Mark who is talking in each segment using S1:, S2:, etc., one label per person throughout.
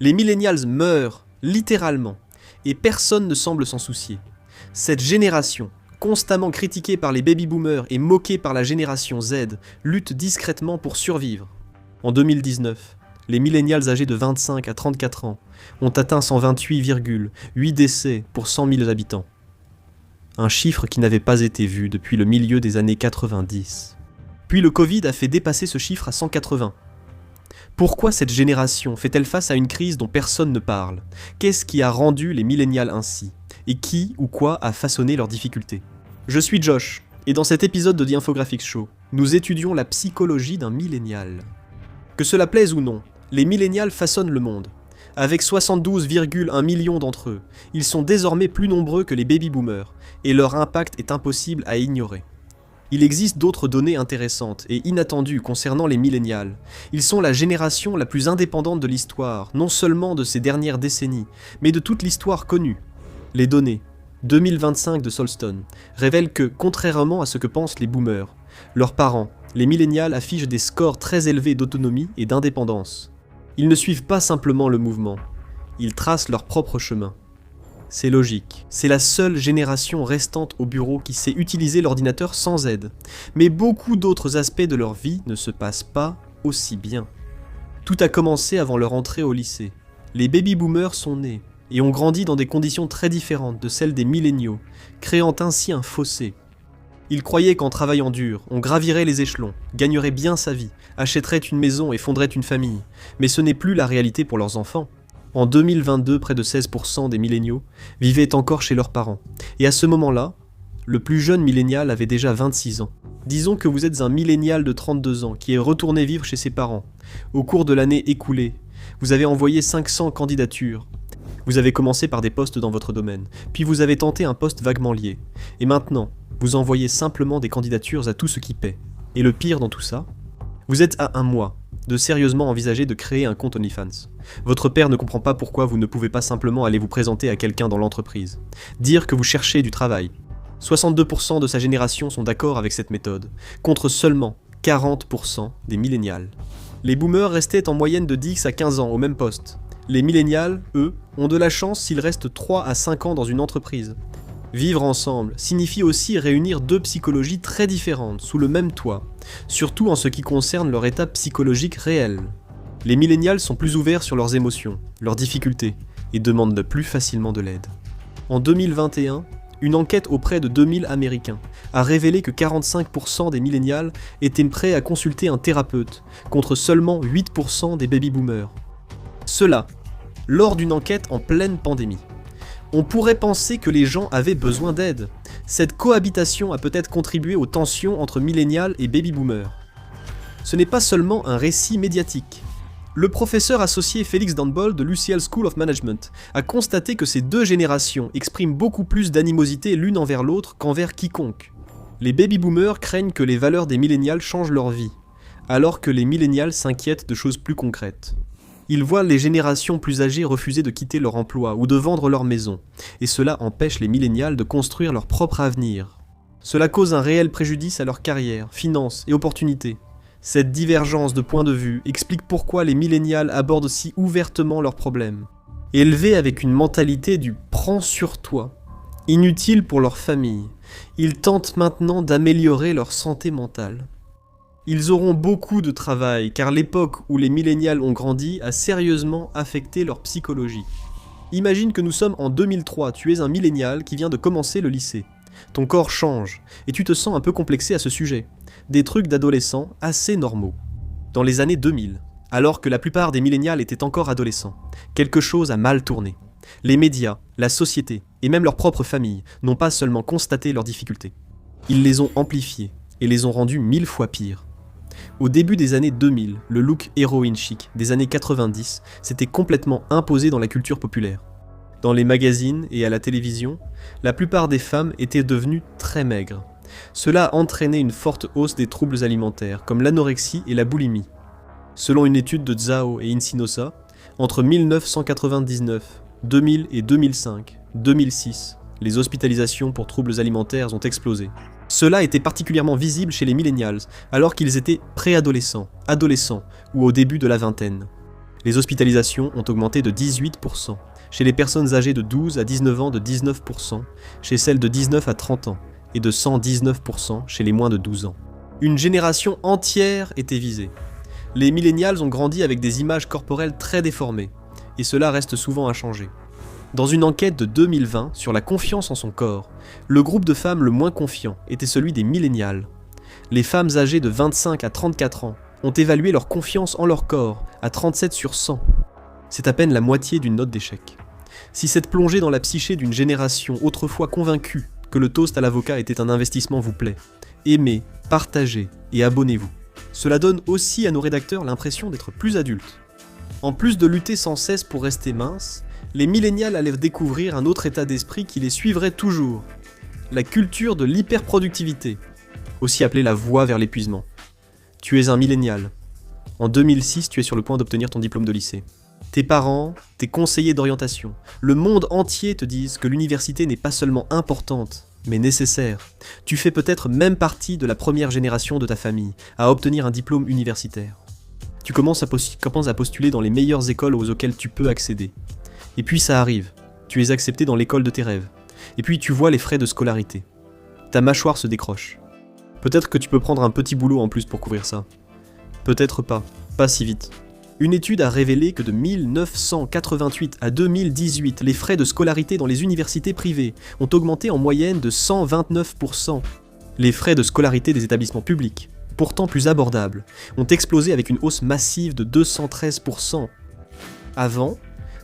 S1: Les millennials meurent, littéralement, et personne ne semble s'en soucier. Cette génération, constamment critiquée par les baby-boomers et moquée par la génération Z, lutte discrètement pour survivre. En 2019, les millennials âgés de 25 à 34 ans ont atteint 128,8 décès pour 100 000 habitants. Un chiffre qui n'avait pas été vu depuis le milieu des années 90. Puis le Covid a fait dépasser ce chiffre à 180. Pourquoi cette génération fait-elle face à une crise dont personne ne parle? Qu'est-ce qui a rendu les millennials ainsi? Et qui ou quoi a façonné leurs difficultés? Je suis Josh, et dans cet épisode de The Infographics Show, nous étudions la psychologie d'un millénial. Que cela plaise ou non, les millennials façonnent le monde. Avec 72,1 millions d'entre eux, ils sont désormais plus nombreux que les baby-boomers, et leur impact est impossible à ignorer. Il existe d'autres données intéressantes et inattendues concernant les millennials. Ils sont la génération la plus indépendante de l'histoire, non seulement de ces dernières décennies, mais de toute l'histoire connue. Les données 2025 de Solstone révèlent que, contrairement à ce que pensent les boomers, leurs parents, les millennials affichent des scores très élevés d'autonomie et d'indépendance. Ils ne suivent pas simplement le mouvement, ils tracent leur propre chemin. C'est logique, c'est la seule génération restante au bureau qui sait utiliser l'ordinateur sans aide. Mais beaucoup d'autres aspects de leur vie ne se passent pas aussi bien. Tout a commencé avant leur entrée au lycée. Les baby-boomers sont nés et ont grandi dans des conditions très différentes de celles des milléniaux, créant ainsi un fossé. Ils croyaient qu'en travaillant dur, on gravirait les échelons, gagnerait bien sa vie, achèterait une maison et fonderait une famille. Mais ce n'est plus la réalité pour leurs enfants. En 2022, près de 16% des milléniaux vivaient encore chez leurs parents. Et à ce moment-là, le plus jeune millénial avait déjà 26 ans. Disons que vous êtes un millénial de 32 ans qui est retourné vivre chez ses parents. Au cours de l'année écoulée, vous avez envoyé 500 candidatures. Vous avez commencé par des postes dans votre domaine, puis vous avez tenté un poste vaguement lié. Et maintenant, vous envoyez simplement des candidatures à tout ce qui paie. Et le pire dans tout ça, vous êtes à un mois de sérieusement envisager de créer un compte OnlyFans. Votre père ne comprend pas pourquoi vous ne pouvez pas simplement aller vous présenter à quelqu'un dans l'entreprise. Dire que vous cherchez du travail. 62% de sa génération sont d'accord avec cette méthode, contre seulement 40% des millennials. Les boomers restaient en moyenne de 10 à 15 ans au même poste. Les millennials, eux, ont de la chance s'ils restent 3 à 5 ans dans une entreprise. Vivre ensemble signifie aussi réunir deux psychologies très différentes sous le même toit, surtout en ce qui concerne leur état psychologique réel. Les millennials sont plus ouverts sur leurs émotions, leurs difficultés, et demandent plus facilement de l'aide. En 2021, une enquête auprès de 2000 Américains a révélé que 45% des millennials étaient prêts à consulter un thérapeute, contre seulement 8% des baby-boomers. Cela, lors d'une enquête en pleine pandémie. On pourrait penser que les gens avaient besoin d'aide. Cette cohabitation a peut-être contribué aux tensions entre millennials et baby-boomers. Ce n'est pas seulement un récit médiatique. Le professeur associé Félix Danbol de l'UCL School of Management a constaté que ces deux générations expriment beaucoup plus d'animosité l'une envers l'autre qu'envers quiconque. Les baby-boomers craignent que les valeurs des millennials changent leur vie, alors que les millennials s'inquiètent de choses plus concrètes. Ils voient les générations plus âgées refuser de quitter leur emploi ou de vendre leur maison, et cela empêche les millennials de construire leur propre avenir. Cela cause un réel préjudice à leur carrière, finances et opportunités. Cette divergence de point de vue explique pourquoi les millennials abordent si ouvertement leurs problèmes. Élevés avec une mentalité du « prends sur toi », inutile pour leur famille, ils tentent maintenant d'améliorer leur santé mentale. Ils auront beaucoup de travail car l'époque où les millennials ont grandi a sérieusement affecté leur psychologie. Imagine que nous sommes en 2003, tu es un millennial qui vient de commencer le lycée. Ton corps change et tu te sens un peu complexé à ce sujet. Des trucs d'adolescents assez normaux. Dans les années 2000, alors que la plupart des millennials étaient encore adolescents, quelque chose a mal tourné. Les médias, la société et même leur propre famille n'ont pas seulement constaté leurs difficultés. Ils les ont amplifiées et les ont rendues 1000 fois pires. Au début des années 2000, le look héroïne chic des années 90 s'était complètement imposé dans la culture populaire. Dans les magazines et à la télévision, la plupart des femmes étaient devenues très maigres. Cela a entraîné une forte hausse des troubles alimentaires, comme l'anorexie et la boulimie. Selon une étude de Zhao et Insinosa, entre 1999, 2000 et 2005, 2006, les hospitalisations pour troubles alimentaires ont explosé. Cela était particulièrement visible chez les millennials, alors qu'ils étaient préadolescents, adolescents ou au début de la vingtaine. Les hospitalisations ont augmenté de 18%, chez les personnes âgées de 12 à 19 ans de 19%, chez celles de 19 à 30 ans, et de 119% chez les moins de 12 ans. Une génération entière était visée. Les millennials ont grandi avec des images corporelles très déformées, et cela reste souvent inchangé. Dans une enquête de 2020 sur la confiance en son corps, le groupe de femmes le moins confiant était celui des millennials. Les femmes âgées de 25 à 34 ans ont évalué leur confiance en leur corps à 37 sur 100. C'est à peine la moitié d'une note d'échec. Si cette plongée dans la psyché d'une génération autrefois convaincue que le toast à l'avocat était un investissement vous plaît, aimez, partagez et abonnez-vous. Cela donne aussi à nos rédacteurs l'impression d'être plus adultes. En plus de lutter sans cesse pour rester minces, les millénials allaient découvrir un autre état d'esprit qui les suivrait toujours. La culture de l'hyperproductivité, aussi appelée la voie vers l'épuisement. Tu es un millénial. En 2006, tu es sur le point d'obtenir ton diplôme de lycée. Tes parents, tes conseillers d'orientation, le monde entier te disent que l'université n'est pas seulement importante, mais nécessaire. Tu fais peut-être même partie de la première génération de ta famille à obtenir un diplôme universitaire. Tu commences à postuler dans les meilleures écoles auxquelles tu peux accéder. Et puis ça arrive, tu es accepté dans l'école de tes rêves. Et puis tu vois les frais de scolarité. Ta mâchoire se décroche. Peut-être que tu peux prendre un petit boulot en plus pour couvrir ça. Peut-être pas si vite. Une étude a révélé que de 1988 à 2018, les frais de scolarité dans les universités privées ont augmenté en moyenne de 129%. Les frais de scolarité des établissements publics, pourtant plus abordables, ont explosé avec une hausse massive de 213%. Avant,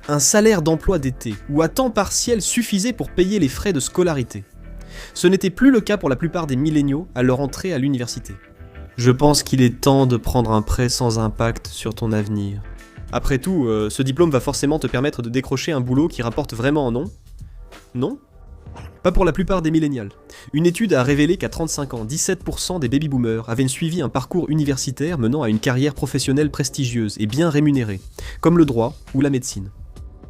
S1: un salaire d'emploi d'été ou à temps partiel suffisait pour payer les frais de scolarité. Ce n'était plus le cas pour la plupart des milléniaux à leur entrée à l'université. Je pense qu'il est temps de prendre un prêt sans impact sur ton avenir. Après tout, ce diplôme va forcément te permettre de décrocher un boulot qui rapporte vraiment, non ? Non ? Pas pour la plupart des millénials. Une étude a révélé qu'à 35 ans, 17% des baby-boomers avaient suivi un parcours universitaire menant à une carrière professionnelle prestigieuse et bien rémunérée, comme le droit ou la médecine.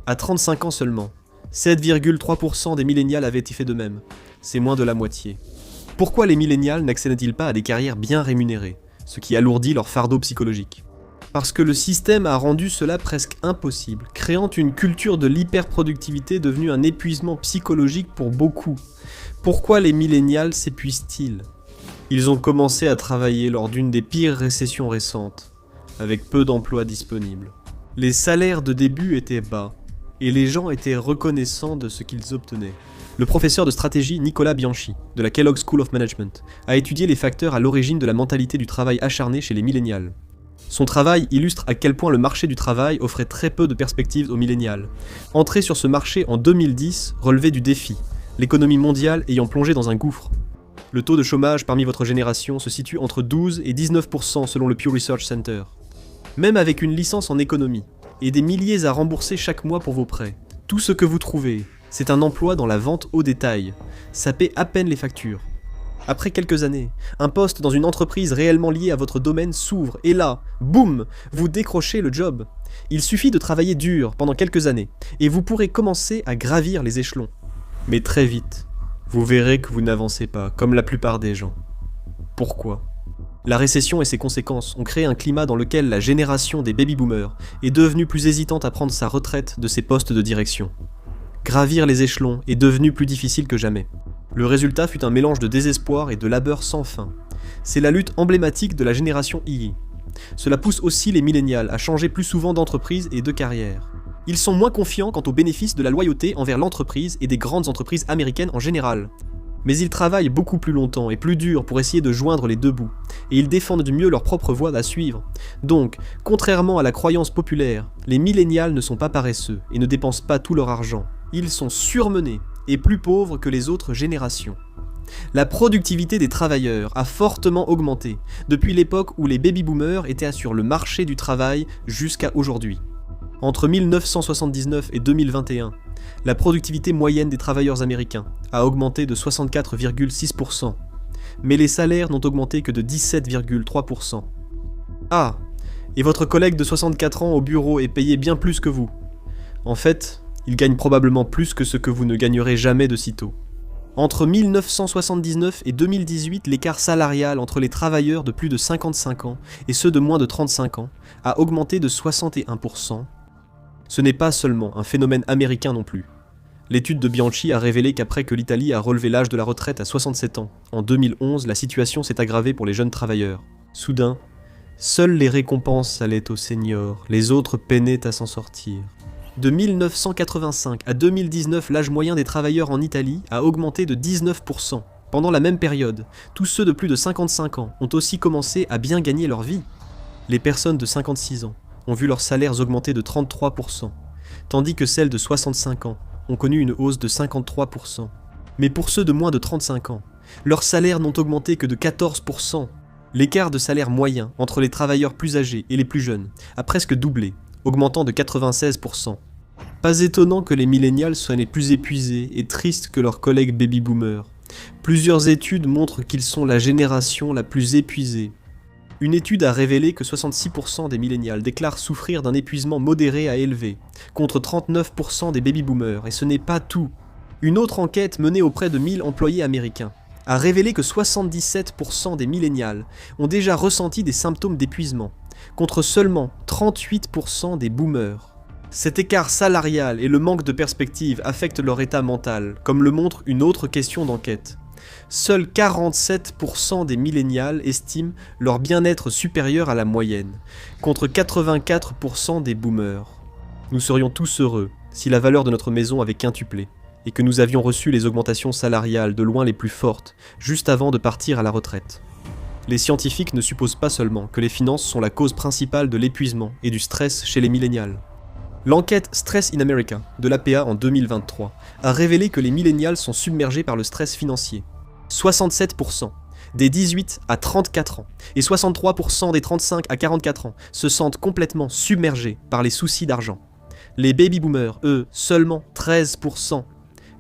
S1: À 35 ans seulement, 7,3% des millénials avaient fait de même. C'est moins de la moitié. Pourquoi les millénials n'accèdent-ils pas à des carrières bien rémunérées, ce qui alourdit leur fardeau psychologique ? Parce que le système a rendu cela presque impossible, créant une culture de l'hyperproductivité devenue un épuisement psychologique pour beaucoup. Pourquoi les millénials s'épuisent-ils ? Ils ont commencé à travailler lors d'une des pires récessions récentes, avec peu d'emplois disponibles. Les salaires de début étaient bas, et les gens étaient reconnaissants de ce qu'ils obtenaient. Le professeur de stratégie Nicolas Bianchi, de la Kellogg School of Management, a étudié les facteurs à l'origine de la mentalité du travail acharné chez les millénials. Son travail illustre à quel point le marché du travail offrait très peu de perspectives aux millénials. Entrer sur ce marché en 2010 relevait du défi, l'économie mondiale ayant plongé dans un gouffre. Le taux de chômage parmi votre génération se situe entre 12 et 19% selon le Pew Research Center. Même avec une licence en économie, et des milliers à rembourser chaque mois pour vos prêts, tout ce que vous trouvez, c'est un emploi dans la vente au détail. Ça paie à peine les factures. Après quelques années, un poste dans une entreprise réellement liée à votre domaine s'ouvre et là, boum, vous décrochez le job. Il suffit de travailler dur pendant quelques années et vous pourrez commencer à gravir les échelons. Mais très vite, vous verrez que vous n'avancez pas, comme la plupart des gens. Pourquoi ? La récession et ses conséquences ont créé un climat dans lequel la génération des baby-boomers est devenue plus hésitante à prendre sa retraite de ses postes de direction. Gravir les échelons est devenu plus difficile que jamais. Le résultat fut un mélange de désespoir et de labeur sans fin. C'est la lutte emblématique de la génération Y. Cela pousse aussi les millénials à changer plus souvent d'entreprise et de carrière. Ils sont moins confiants quant aux bénéfices de la loyauté envers l'entreprise et des grandes entreprises américaines en général. Mais ils travaillent beaucoup plus longtemps et plus dur pour essayer de joindre les deux bouts, et ils défendent du mieux leur propre voie à suivre. Donc, contrairement à la croyance populaire, les millénials ne sont pas paresseux et ne dépensent pas tout leur argent. Ils sont surmenés et plus pauvres que les autres générations. La productivité des travailleurs a fortement augmenté depuis l'époque où les baby-boomers étaient sur le marché du travail jusqu'à aujourd'hui. Entre 1979 et 2021, la productivité moyenne des travailleurs américains a augmenté de 64,6%, mais les salaires n'ont augmenté que de 17,3%. Ah, et votre collègue de 64 ans au bureau est payé bien plus que vous. En fait, il gagne probablement plus que ce que vous ne gagnerez jamais de sitôt. Entre 1979 et 2018, l'écart salarial entre les travailleurs de plus de 55 ans et ceux de moins de 35 ans a augmenté de 61%. Ce n'est pas seulement un phénomène américain non plus. L'étude de Bianchi a révélé qu'après que l'Italie a relevé l'âge de la retraite à 67 ans, en 2011, la situation s'est aggravée pour les jeunes travailleurs. Soudain, seules les récompenses allaient aux seniors, les autres peinaient à s'en sortir. De 1985 à 2019, l'âge moyen des travailleurs en Italie a augmenté de 19%. Pendant la même période, tous ceux de plus de 55 ans ont aussi commencé à bien gagner leur vie. Les personnes de 56 ans ont vu leurs salaires augmenter de 33%, tandis que celles de 65 ans ont connu une hausse de 53%. Mais pour ceux de moins de 35 ans, leurs salaires n'ont augmenté que de 14%. L'écart de salaire moyen entre les travailleurs plus âgés et les plus jeunes a presque doublé, augmentant de 96%. Pas étonnant que les millénials soient les plus épuisés et tristes que leurs collègues baby-boomers. Plusieurs études montrent qu'ils sont la génération la plus épuisée. Une étude a révélé que 66% des millénials déclarent souffrir d'un épuisement modéré à élevé, contre 39% des baby-boomers, et ce n'est pas tout. Une autre enquête menée auprès de 1000 employés américains a révélé que 77% des millénials ont déjà ressenti des symptômes d'épuisement, contre seulement 38% des boomers. Cet écart salarial et le manque de perspective affectent leur état mental, comme le montre une autre question d'enquête. Seuls 47% des millénials estiment leur bien-être supérieur à la moyenne, contre 84% des boomers. Nous serions tous heureux si la valeur de notre maison avait quintuplé, et que nous avions reçu les augmentations salariales de loin les plus fortes, juste avant de partir à la retraite. Les scientifiques ne supposent pas seulement que les finances sont la cause principale de l'épuisement et du stress chez les millénials. L'enquête Stress in America de l'APA en 2023 a révélé que les millénials sont submergés par le stress financier. 67% des 18 à 34 ans et 63% des 35 à 44 ans se sentent complètement submergés par les soucis d'argent. Les baby-boomers, eux, seulement 13%.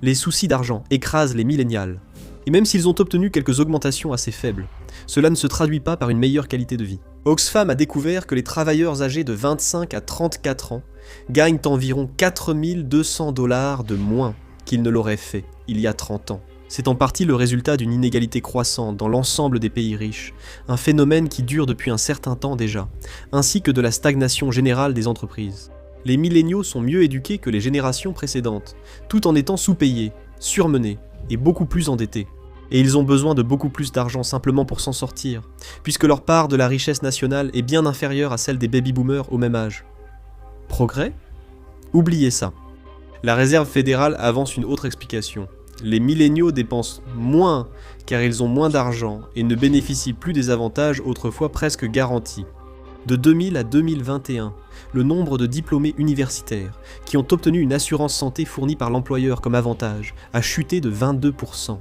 S1: Les soucis d'argent écrasent les millénials. Et même s'ils ont obtenu quelques augmentations assez faibles, cela ne se traduit pas par une meilleure qualité de vie. Oxfam a découvert que les travailleurs âgés de 25 à 34 ans gagnent environ 4200 $ de moins qu'ils ne l'auraient fait il y a 30 ans. C'est en partie le résultat d'une inégalité croissante dans l'ensemble des pays riches, un phénomène qui dure depuis un certain temps déjà, ainsi que de la stagnation générale des entreprises. Les milléniaux sont mieux éduqués que les générations précédentes, tout en étant sous-payés, surmenés et beaucoup plus endettés. Et ils ont besoin de beaucoup plus d'argent simplement pour s'en sortir, puisque leur part de la richesse nationale est bien inférieure à celle des baby-boomers au même âge. Progrès ? Oubliez ça. La Réserve fédérale avance une autre explication. Les milléniaux dépensent moins car ils ont moins d'argent et ne bénéficient plus des avantages autrefois presque garantis. De 2000 à 2021, le nombre de diplômés universitaires qui ont obtenu une assurance santé fournie par l'employeur comme avantage a chuté de 22%.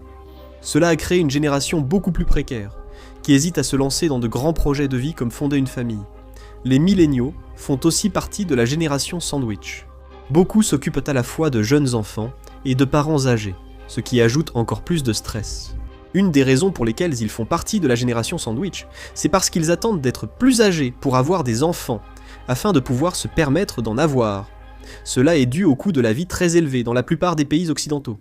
S1: Cela a créé une génération beaucoup plus précaire, qui hésite à se lancer dans de grands projets de vie comme fonder une famille. Les milléniaux font aussi partie de la génération sandwich. Beaucoup s'occupent à la fois de jeunes enfants et de parents âgés, ce qui ajoute encore plus de stress. Une des raisons pour lesquelles ils font partie de la génération sandwich, c'est parce qu'ils attendent d'être plus âgés pour avoir des enfants, afin de pouvoir se permettre d'en avoir. Cela est dû au coût de la vie très élevé dans la plupart des pays occidentaux.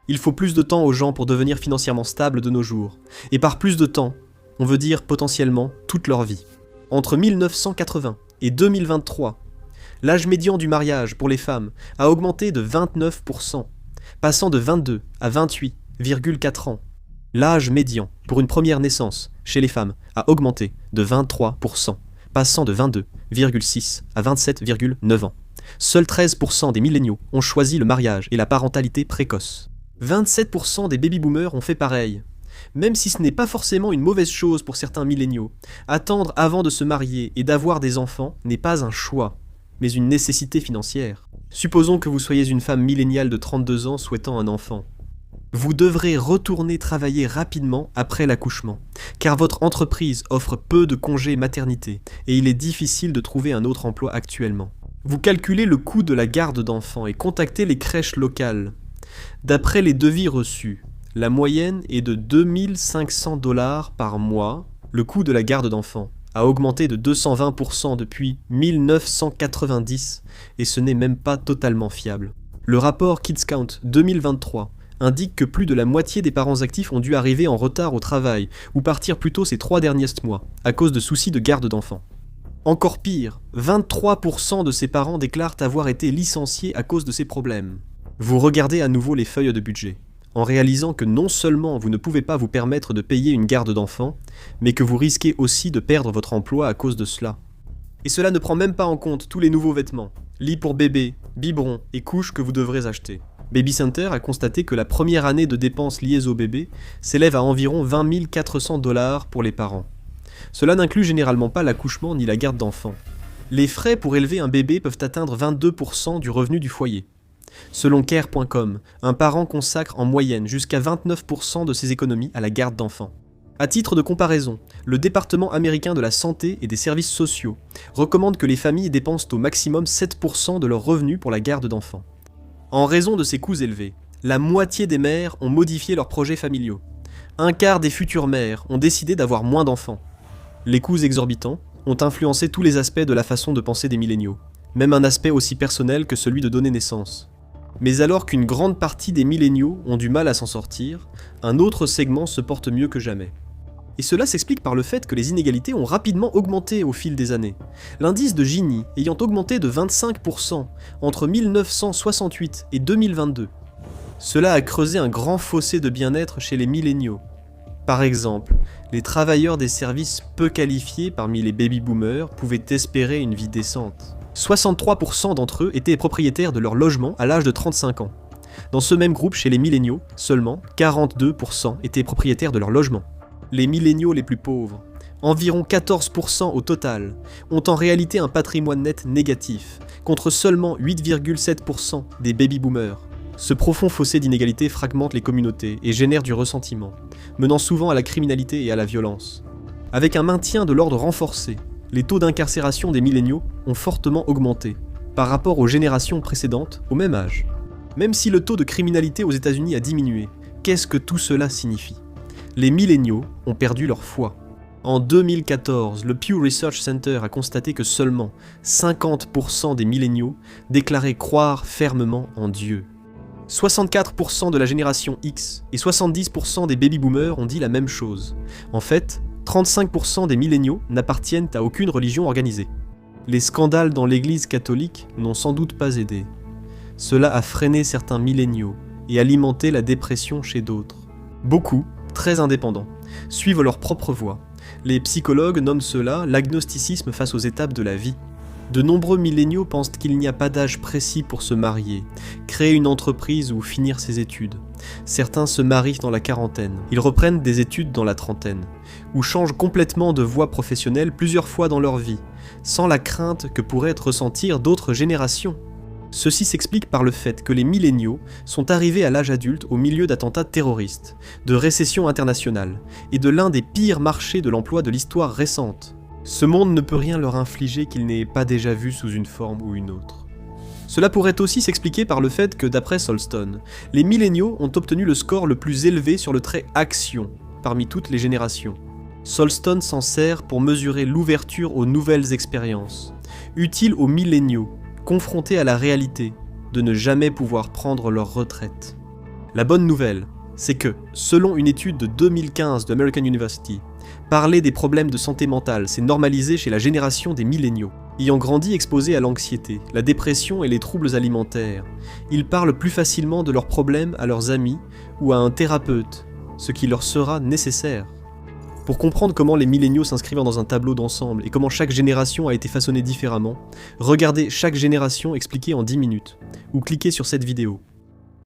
S1: Il faut plus de temps aux gens pour devenir financièrement stables de nos jours, et par plus de temps, on veut dire potentiellement toute leur vie. Entre 1980 et 2023, l'âge médian du mariage pour les femmes a augmenté de 29%, passant de 22 à 28,4 ans. L'âge médian pour une première naissance chez les femmes a augmenté de 23%, passant de 22,6 à 27,9 ans. Seuls 13% des milléniaux ont choisi le mariage et la parentalité précoce. 27% des baby-boomers ont fait pareil. Même si ce n'est pas forcément une mauvaise chose pour certains milléniaux, attendre avant de se marier et d'avoir des enfants n'est pas un choix, mais une nécessité financière. Supposons que vous soyez une femme milléniale de 32 ans souhaitant un enfant. Vous devrez retourner travailler rapidement après l'accouchement, car votre entreprise offre peu de congés maternité et il est difficile de trouver un autre emploi actuellement. Vous calculez le coût de la garde d'enfants et contactez les crèches locales. D'après les devis reçus, la moyenne est de 2500 $ par mois. Le coût de la garde d'enfants a augmenté de 220% depuis 1990 et ce n'est même pas totalement fiable. Le rapport Kids Count 2023 indique que plus de la moitié des parents actifs ont dû arriver en retard au travail ou partir plus tôt ces 3 derniers mois, à cause de soucis de garde d'enfants. Encore pire, 23% de ces parents déclarent avoir été licenciés à cause de ces problèmes. Vous regardez à nouveau les feuilles de budget, en réalisant que non seulement vous ne pouvez pas vous permettre de payer une garde d'enfants, mais que vous risquez aussi de perdre votre emploi à cause de cela. Et cela ne prend même pas en compte tous les nouveaux vêtements, lits pour bébé, biberons et couches que vous devrez acheter. Baby Center a constaté que la première année de dépenses liées au bébé s'élève à environ 20 400 $ pour les parents. Cela n'inclut généralement pas l'accouchement ni la garde d'enfants. Les frais pour élever un bébé peuvent atteindre 22% du revenu du foyer. Selon Care.com, un parent consacre en moyenne jusqu'à 29% de ses économies à la garde d'enfants. À titre de comparaison, le département américain de la santé et des services sociaux recommande que les familles dépensent au maximum 7% de leurs revenus pour la garde d'enfants. En raison de ces coûts élevés, la moitié des mères ont modifié leurs projets familiaux. Un quart des futures mères ont décidé d'avoir moins d'enfants. Les coûts exorbitants ont influencé tous les aspects de la façon de penser des milléniaux, même un aspect aussi personnel que celui de donner naissance. Mais alors qu'une grande partie des milléniaux ont du mal à s'en sortir, un autre segment se porte mieux que jamais. Et cela s'explique par le fait que les inégalités ont rapidement augmenté au fil des années. L'indice de Gini ayant augmenté de 25% entre 1968 et 2022. Cela a creusé un grand fossé de bien-être chez les milléniaux. Par exemple, les travailleurs des services peu qualifiés parmi les baby-boomers pouvaient espérer une vie décente. 63% d'entre eux étaient propriétaires de leur logement à l'âge de 35 ans. Dans ce même groupe, chez les milléniaux, seulement 42% étaient propriétaires de leur logement. Les milléniaux les plus pauvres, environ 14% au total, ont en réalité un patrimoine net négatif, contre seulement 8,7% des baby-boomers. Ce profond fossé d'inégalité fragmente les communautés et génère du ressentiment, menant souvent à la criminalité et à la violence. Avec un maintien de l'ordre renforcé, les taux d'incarcération des milléniaux ont fortement augmenté, par rapport aux générations précédentes au même âge. Même si le taux de criminalité aux États-Unis a diminué, qu'est-ce que tout cela signifie ? Les milléniaux ont perdu leur foi. En 2014, le Pew Research Center a constaté que seulement 50% des milléniaux déclaraient croire fermement en Dieu. 64% de la génération X et 70% des baby-boomers ont dit la même chose. En fait, 35% des milléniaux n'appartiennent à aucune religion organisée. Les scandales dans l'église catholique n'ont sans doute pas aidé. Cela a freiné certains milléniaux et alimenté la dépression chez d'autres. Beaucoup, très indépendants, suivent leur propre voie. Les psychologues nomment cela l'agnosticisme face aux étapes de la vie. De nombreux milléniaux pensent qu'il n'y a pas d'âge précis pour se marier, créer une entreprise ou finir ses études. Certains se marient dans la quarantaine, ils reprennent des études dans la trentaine, ou changent complètement de voie professionnelle plusieurs fois dans leur vie, sans la crainte que pourraient ressentir d'autres générations. Ceci s'explique par le fait que les milléniaux sont arrivés à l'âge adulte au milieu d'attentats terroristes, de récessions internationales et de l'un des pires marchés de l'emploi de l'histoire récente. Ce monde ne peut rien leur infliger qu'ils n'aient pas déjà vu sous une forme ou une autre. Cela pourrait aussi s'expliquer par le fait que, d'après Solston, les milléniaux ont obtenu le score le plus élevé sur le trait action parmi toutes les générations. Solston s'en sert pour mesurer l'ouverture aux nouvelles expériences, utile aux milléniaux, confrontés à la réalité de ne jamais pouvoir prendre leur retraite. La bonne nouvelle, c'est que, selon une étude de 2015 de American University, parler des problèmes de santé mentale s'est normalisé chez la génération des milléniaux. Ayant grandi exposés à l'anxiété, la dépression et les troubles alimentaires, ils parlent plus facilement de leurs problèmes à leurs amis ou à un thérapeute, ce qui leur sera nécessaire. Pour comprendre comment les milléniaux s'inscrivent dans un tableau d'ensemble et comment chaque génération a été façonnée différemment, regardez chaque génération expliquée en 10 minutes, ou cliquez sur cette vidéo.